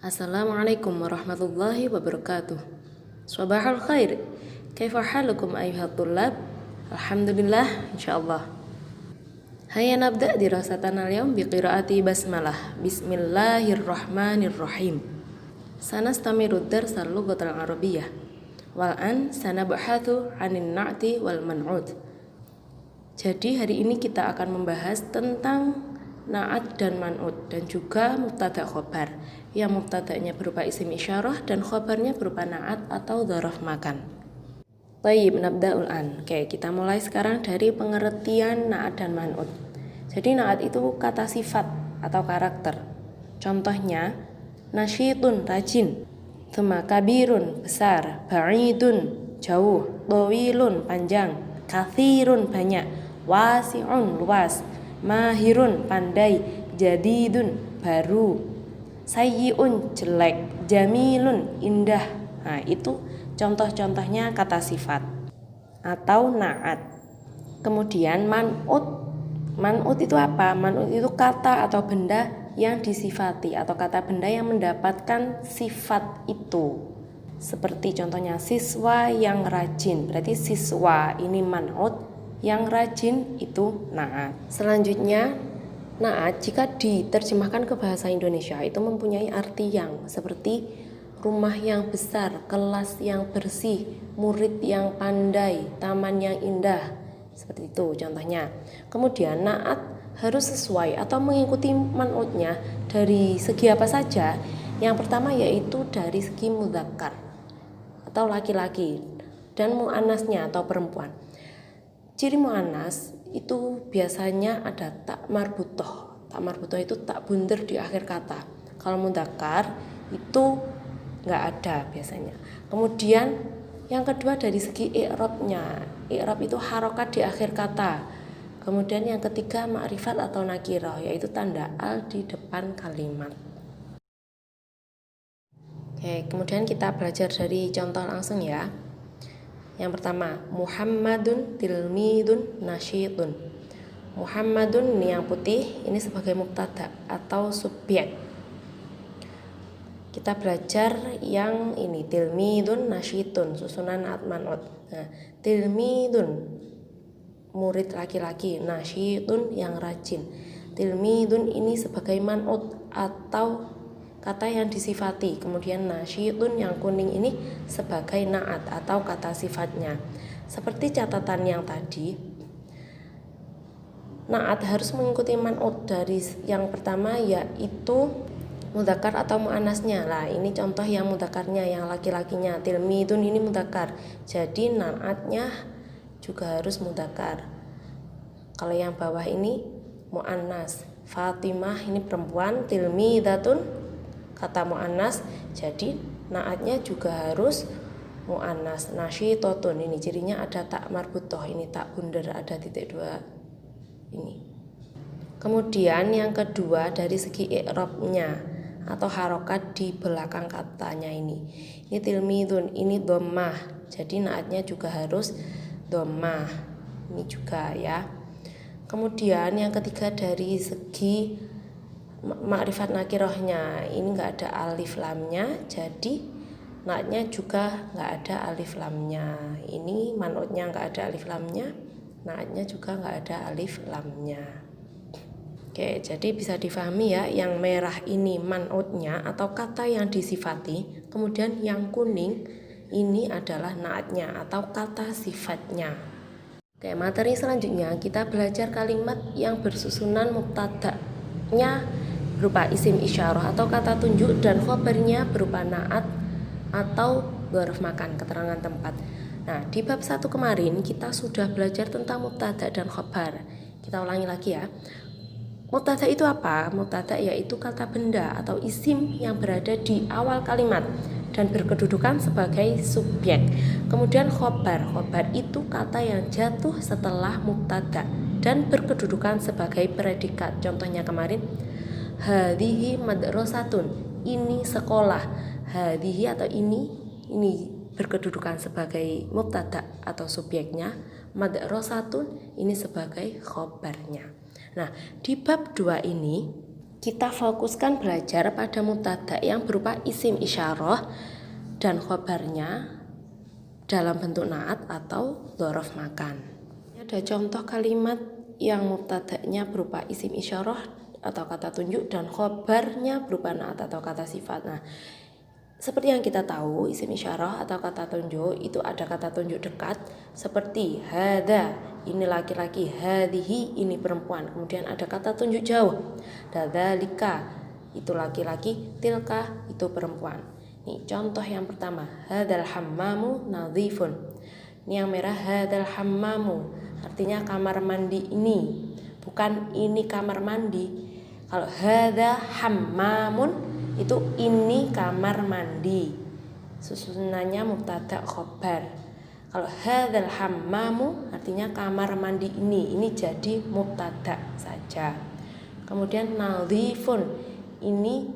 Assalamualaikum warahmatullahi wabarakatuh. Sabahul khair. Kaifa halukum ayyuhat tullab? Alhamdulillah, insyaallah. Hayya nabda dirasatana al-yawm biqiraati basmalah. Bismillahirrahmanirrahim. Sanastamiru darsal lughatal arabiyyah. Wal an sanabhathu 'anin na'ti wal man'ut. Jadi hari ini kita akan membahas tentang na'at dan man'ut dan juga mubtada khobar. Yang mubtadanya berupa isim isyarah dan khobarnya berupa na'at atau dzaraf makan. Tayyib, nabda'ul an. Oke, kita mulai sekarang dari pengertian na'at dan man'ut. Jadi na'at itu kata sifat atau karakter. Contohnya, nasyitun rajin, tsumma kabirun besar, ba'idun jauh, tawilun panjang, kathirun banyak, wasi'un luas, mahirun pandai, jadidun baru, sayyi'un jelek, jamilun indah. Nah, itu contoh-contohnya kata sifat atau na'at. Kemudian man'ut. Man'ut itu apa? Man'ut itu kata atau benda yang disifati atau kata benda yang mendapatkan sifat itu. Seperti contohnya siswa yang rajin. Berarti siswa ini man'ut, yang rajin itu na'at. Selanjutnya na'at jika diterjemahkan ke bahasa Indonesia itu mempunyai arti yang seperti rumah yang besar, kelas yang bersih, murid yang pandai, taman yang indah. Seperti itu contohnya. Kemudian na'at harus sesuai atau mengikuti man'utnya dari segi apa saja. Yang pertama yaitu dari segi mudzakkar atau laki-laki dan muannasnya atau perempuan. Ciri muannas itu biasanya ada tak marbutoh. Tak marbutoh itu tak bunder di akhir kata. Kalau mudzakkar itu nggak ada biasanya. Kemudian yang kedua dari segi i'rabnya. I'rab itu harokat di akhir kata. Kemudian yang ketiga ma'rifat atau nakirah, yaitu tanda al di depan kalimat. Oke, kemudian kita belajar dari contoh langsung ya. Yang pertama, Muhammadun tilmidun nasyitun. Muhammadun ini yang putih, ini sebagai mubtada atau subjek. Kita belajar yang ini, tilmidun nasyitun, susunan na'at man'ut. Nah, tilmidun murid laki-laki, nasyitun yang rajin. Tilmidun ini sebagai man'ut atau kata yang disifati. Kemudian nasyitun yang kuning ini sebagai na'at atau kata sifatnya. Seperti catatan yang tadi, na'at harus mengikuti man'ut dari yang pertama yaitu mudzakkar atau muannasnya. Lah, ini contoh yang mudzakarnya, yang laki-lakinya. Tilmidun ini mudzakkar. Jadi na'atnya juga harus mudzakkar. Kalau yang bawah ini muannas. Fatimah ini perempuan, tilmidatun kata muannas. Jadi na'atnya juga harus muannas. Nasyitotun ini cirinya ada tak marbutoh, ini tak bundar, ada titik dua ini. Kemudian yang kedua dari segi i'rabnya atau harokat di belakang katanya ini. Ini tilmidun, ini dhammah. Jadi naatnya juga harus dhammah. Ini juga ya. Kemudian yang ketiga dari segi ma'rifat nakirahnya, ini enggak ada alif lamnya, jadi naatnya juga enggak ada alif lamnya. Ini man'utnya enggak ada alif lamnya, naatnya juga enggak ada alif lamnya. Oke, jadi bisa difahami ya, yang merah ini man'utnya atau kata yang disifati, kemudian yang kuning ini adalah na'atnya atau kata sifatnya. Oke, materi selanjutnya kita belajar kalimat yang bersusunan mubtada'nya berupa isim isyarah atau kata tunjuk dan khobarnya berupa na'at atau dzaraf makan, keterangan tempat. Nah, di bab 1 kemarin kita sudah belajar tentang mubtada dan khobar. Kita ulangi lagi ya. Mubtada itu apa? Mubtada yaitu kata benda atau isim yang berada di awal kalimat dan berkedudukan sebagai subjek. Kemudian khobar. Khobar itu kata yang jatuh setelah mubtada dan berkedudukan sebagai predikat. Contohnya kemarin, hadhihi madrasatun, ini sekolah. Hadhihi atau ini berkedudukan sebagai mubtada atau subjeknya. Madrasatun ini sebagai khobarnya. Nah, di bab 2 ini kita fokuskan belajar pada mubtada yang berupa isim isyarah dan khobarnya dalam bentuk naat atau dzaraf makan. Ada contoh kalimat yang mubtadanya berupa isim isyarah atau kata tunjuk dan khobarnya berupa naat atau kata sifat. Nah, seperti yang kita tahu, isim isyarah atau kata tunjuk itu ada kata tunjuk dekat seperti hada, ini laki-laki, hadihi, ini perempuan. Kemudian ada kata tunjuk jauh, dadzalika, itu laki-laki, tilka, itu perempuan. Nih, contoh yang pertama, hadal hammamu nadhifun. Ini yang merah, hadal hammamu, artinya kamar mandi ini, bukan ini kamar mandi. Kalau hada hammamun itu ini kamar mandi, susunannya mubtada khobar. Kalau hadzal hammamu artinya kamar mandi ini jadi mubtada saja. Kemudian nadhifun ini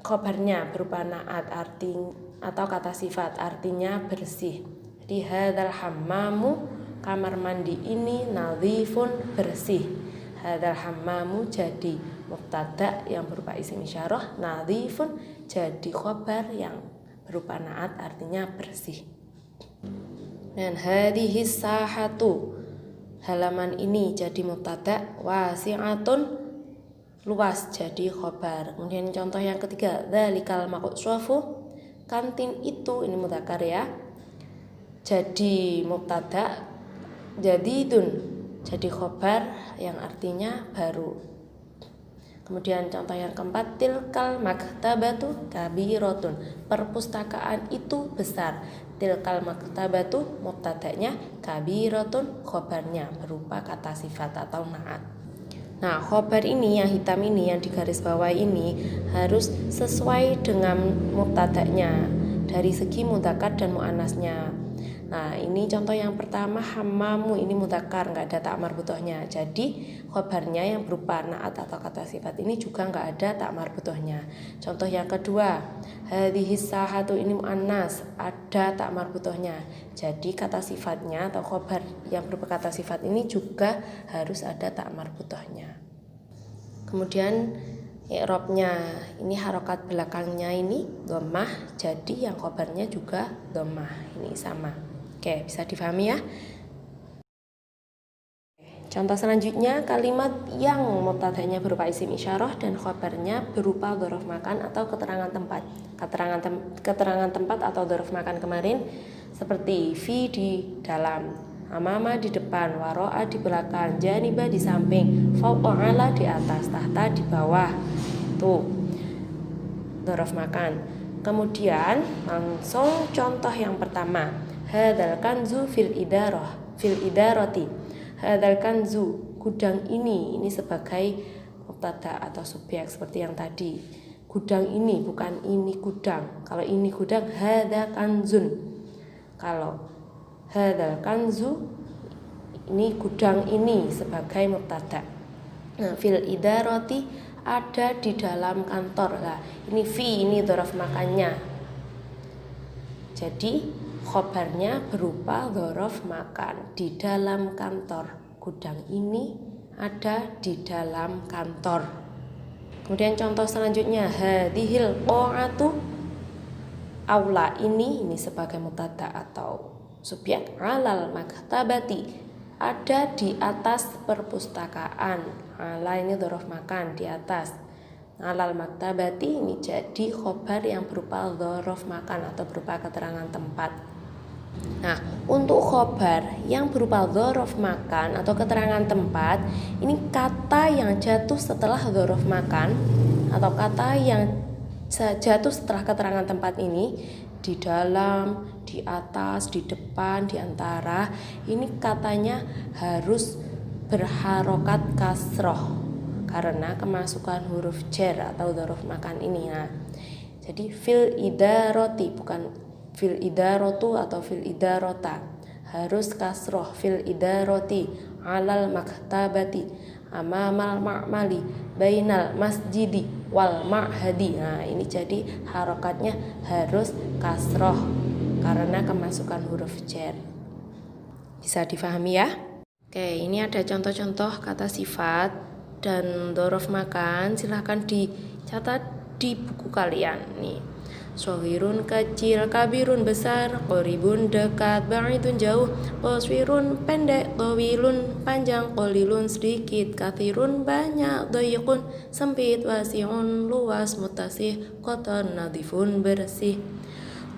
khobarnya berupa naat atau kata sifat, artinya bersih. Jadi hadzal hammamu, kamar mandi ini, nadhifun, bersih. Hadzal hammamu jadi mubtada yang berupa isim isyarah, nadhifun jadi khobar yang berupa naat artinya bersih. Dan hadhihi sahatu, halaman ini jadi mubtada, wasi'atun, luas jadi khobar. Kemudian contoh yang ketiga, dzalikal maqshafu, kantin itu, ini mudzakkar ya, jadi mubtada, jadidun jadi khobar yang artinya baru. Kemudian contoh yang keempat, tilkal maktabatu kabiratun, perpustakaan itu besar. Tilkal maktabatu mubtadanya, kabiratun khobarnya berupa kata sifat atau naat. Nah, khobar ini yang hitam ini, yang di garis bawah ini harus sesuai dengan mubtadanya dari segi mudzakkar dan muannasnya. Nah, ini contoh yang pertama, hammamu, ini mudzakkar, nggak ada tak marbutohnya. Jadi khobarnya yang berupa naat atau kata sifat ini juga nggak ada tak marbutohnya. Contoh yang kedua, hadhihi sahatu, ini muannas, ada tak marbutohnya. Jadi kata sifatnya atau khobar yang berupa kata sifat ini juga harus ada tak marbutohnya. Kemudian i'rabnya, ini harokat belakangnya ini dhammah, jadi yang khobarnya juga dhammah, ini sama. Oke, bisa difahami ya. Contoh selanjutnya, kalimat yang mubtadanya berupa isim isyarah dan khobarnya berupa dzaraf makan atau keterangan tempat. Keterangan tempat atau dzaraf makan kemarin seperti fi di dalam, amama di depan, waro'a di belakang, janiba di samping, fawqa ala di atas, tahta di bawah. Tuh, dzaraf makan. Kemudian langsung contoh yang pertama, hadzal kanzu fil idarati. Hadzal kanzu, gudang ini sebagai mubtada atau subjek seperti yang tadi. Gudang ini, bukan ini gudang. Kalau ini gudang, hadza kanzun. Kalau hadzal kanzu, ini gudang ini sebagai mubtada. Nah, fil idarati ada di dalam kantor. Lah, ini fi, ini dzaraf makannya. Jadi khobarnya berupa dzaraf makan, di dalam kantor. Gudang ini ada di dalam kantor. Kemudian contoh selanjutnya, hadhil qa'atu, aula ini sebagai mubtada atau subjek, alal maktabati, ada di atas perpustakaan. Ala ini dzaraf makan, di atas. Alal maktabati ini jadi khobar yang berupa dzaraf makan atau berupa keterangan tempat. Nah, untuk khobar yang berupa dzaraf makan atau keterangan tempat, ini kata yang jatuh setelah dzaraf makan atau kata yang jatuh setelah keterangan tempat ini, di dalam, di atas, di depan, di antara, ini katanya harus berharokat kasroh karena kemasukan huruf jar atau dzaraf makan ini. Nah, jadi fil idaroti, bukan fil idarotu atau fil idarota, harus kasroh. Fil idaroti, alal maktabati, amamal ma'mali, bainal masjidi wal ma'hadi. Nah, ini jadi harokatnya harus kasroh karena kemasukan huruf jar. Bisa difahami ya? Oke, ini ada contoh-contoh kata sifat Dan dhorof makan silahkan dicatat di buku kalian nih. Sohirun kecil, kabirun besar, qoribun dekat, ba'idun jauh, qoswirun pendek, tawilun panjang, qalilun sedikit, kathirun banyak, dhayiqun sempit, wasi'un luas, mutasih kotor, nadhifun bersih.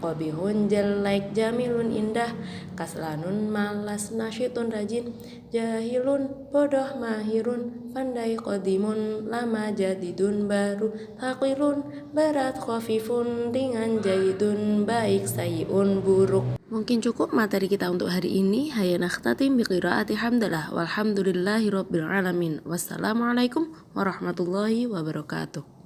Qabihun jelek, jamilun indah, kaslanun malas, nasyitun rajin, jahilun bodoh, mahirun pandai, qadimun lama, jadidun baru, thaqilun berat, khafifun ringan, jaidun baik, sayyi'un buruk. Mungkin cukup materi kita untuk hari ini. Hayya nakhtatim biqiraati hamdalah walhamdulillahi rabbil alamin. Wassalamualaikum warahmatullahi wabarakatuh.